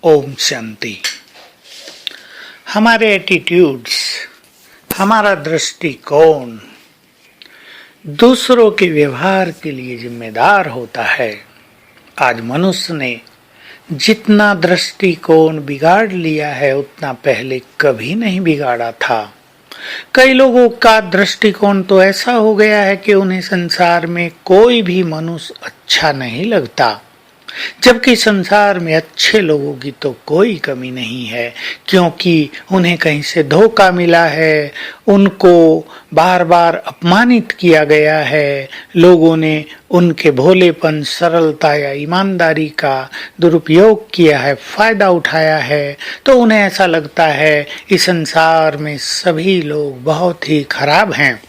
ओम शांति। हमारे एटीट्यूड्स, हमारा दृष्टिकोण दूसरों के व्यवहार के लिए जिम्मेदार होता है। आज मनुष्य ने जितना दृष्टिकोण बिगाड़ लिया है उतना पहले कभी नहीं बिगाड़ा था। कई लोगों का दृष्टिकोण तो ऐसा हो गया है कि उन्हें संसार में कोई भी मनुष्य अच्छा नहीं लगता, जबकि संसार में अच्छे लोगों की तो कोई कमी नहीं है, क्योंकि उन्हें कहीं से धोखा मिला है, उनको बार बार अपमानित किया गया है, लोगों ने उनके भोलेपन, सरलता या ईमानदारी का दुरुपयोग किया है, फायदा उठाया है, तो उन्हें ऐसा लगता है इस संसार में सभी लोग बहुत ही खराब हैं।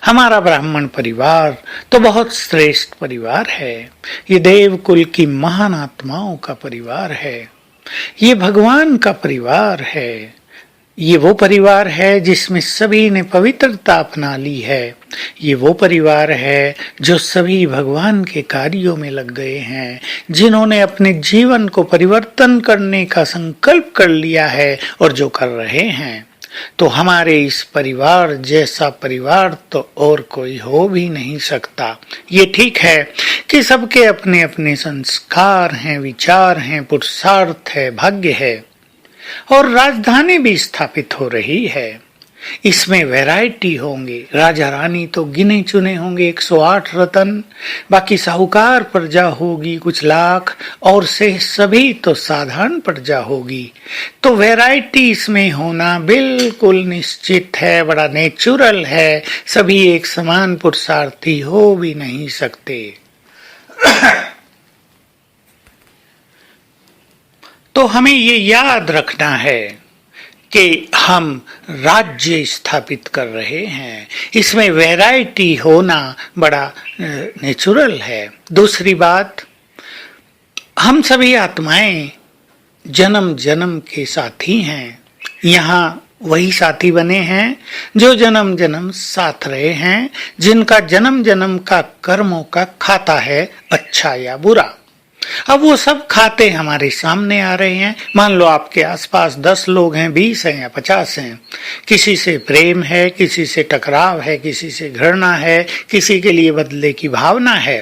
हमारा ब्राह्मण परिवार तो बहुत श्रेष्ठ परिवार है। ये देव कुल की महान आत्माओं का परिवार है। ये भगवान का परिवार है। ये वो परिवार है जिसमें सभी ने पवित्रता अपना ली है। ये वो परिवार है जो सभी भगवान के कार्यों में लग गए हैं, जिन्होंने अपने जीवन को परिवर्तन करने का संकल्प कर लिया है और जो कर रहे हैं। तो हमारे इस परिवार जैसा परिवार तो और कोई हो भी नहीं सकता। ये ठीक है कि सबके अपने अपने संस्कार हैं, विचार हैं, पुरुषार्थ है, भाग्य है और राजधानी भी स्थापित हो रही है। इसमें वैरायटी होंगे। राजा रानी तो गिने चुने होंगे 108 रतन, बाकी साहूकार प्रजा होगी कुछ लाख, और से सभी तो साधारण प्रजा होगी। तो वैरायटी इसमें होना बिल्कुल निश्चित है, बड़ा नेचुरल है। सभी एक समान पुरुषार्थी हो भी नहीं सकते। तो हमें ये याद रखना है कि हम राज्य स्थापित कर रहे हैं, इसमें वैरायटी होना बड़ा नेचुरल है। दूसरी बात, हम सभी आत्माएं जन्म जन्म के साथी हैं। यहाँ वही साथी बने हैं जो जन्म जन्म साथ रहे हैं, जिनका जन्म जन्म का कर्मों का खाता है, अच्छा या बुरा। अब वो सब खाते हमारे सामने आ रहे हैं। मान लो आपके आसपास 10 लोग हैं, 20 हैं या 50 हैं। किसी से प्रेम है, किसी से टकराव है, किसी से घृणा है, किसी के लिए बदले की भावना है,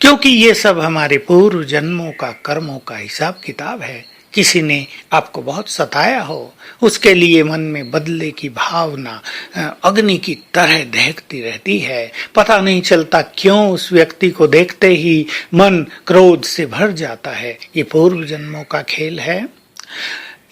क्योंकि ये सब हमारे पूर्व जन्मों का कर्मों का हिसाब किताब है। किसी ने आपको बहुत सताया हो, उसके लिए मन में बदले की भावना अग्नि की तरह दहकती रहती है। पता नहीं चलता क्यों उस व्यक्ति को देखते ही मन क्रोध से भर जाता है। ये पूर्व जन्मों का खेल है।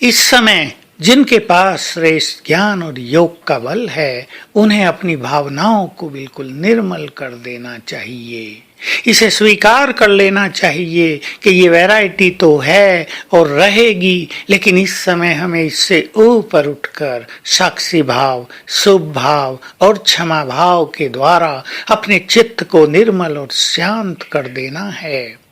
इस समय जिनके पास श्रेष्ठ ज्ञान और योग का बल है, उन्हें अपनी भावनाओं को बिल्कुल निर्मल कर देना चाहिए। इसे स्वीकार कर लेना चाहिए कि ये वैरायटी तो है और रहेगी, लेकिन इस समय हमें इससे ऊपर उठकर साक्षी भाव, शुभ भाव और क्षमा भाव के द्वारा अपने चित्त को निर्मल और शांत कर देना है।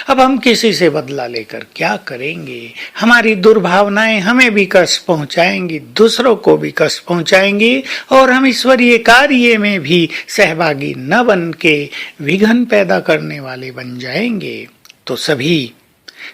अब हम किसी से बदला लेकर क्या करेंगे? हमारी दुर्भावनाएं हमें भी कष्ट पहुंचाएंगी, दूसरों को भी कष्ट पहुंचाएंगी, और हम ईश्वरीय कार्य में भी सहभागी न बन के विघ्न पैदा करने वाले बन जाएंगे। तो सभी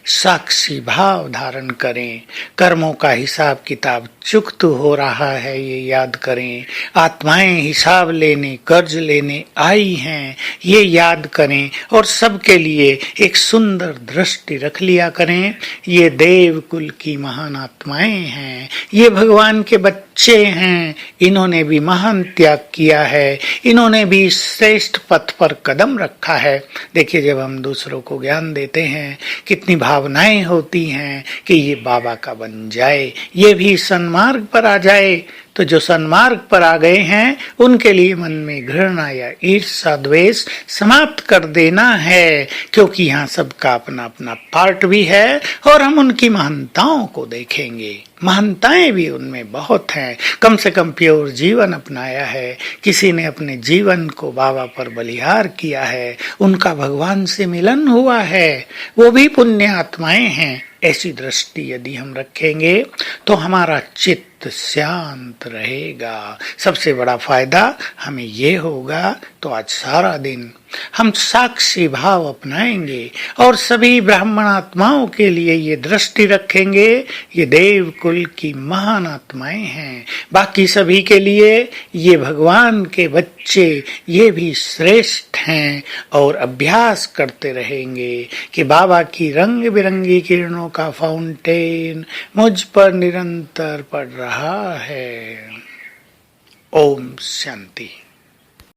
साक्षी भाव धारण करें। कर्मों का हिसाब किताब चुकत हो रहा है, ये याद करें। आत्माएं हिसाब लेने, कर्ज लेने आई हैं, ये याद करें। और सबके लिए एक सुंदर दृष्टि रख लिया करें। ये देव कुल की महान आत्माएं हैं, ये भगवान के बच्चे हैं। इन्होंने भी महान त्याग किया है, इन्होंने भी श्रेष्ठ पथ पर कदम रखा है। देखिए, जब हम दूसरों को ज्ञान देते हैं, कितनी भावनाएं होती हैं कि ये बाबा का बन जाए, ये भी सन्मार्ग पर आ जाए। तो जो सन्मार्ग पर आ गए हैं, उनके लिए मन में घृणा या ईर्ष्या द्वेष समाप्त कर देना है, क्योंकि यहाँ सबका अपना अपना पार्ट भी है और हम उनकी महानताओं को देखेंगे। महानताएं भी उनमें बहुत हैं। कम से कम प्योर जीवन अपनाया है, किसी ने अपने जीवन को बाबा पर बलिहार किया है, उनका भगवान से मिलन हुआ है, वो भी पुण्य आत्माएं हैं। ऐसी दृष्टि यदि हम रखेंगे तो हमारा चित्त शांत रहेगा। सबसे बड़ा फायदा हमें ये होगा तो आज सारा दिन हम साक्षी भाव अपनाएंगे और सभी ब्राह्मण आत्माओं के लिए ये दृष्टि रखेंगे, ये देव कुल की महान आत्माएं हैं, बाकी सभी के लिए ये भगवान के बच्चे, ये भी श्रेष्ठ हैं। और अभ्यास करते रहेंगे कि बाबा की रंग बिरंगी किरणों का फाउंटेन मुझ पर निरंतर पड़ रहा है। ओम शांति।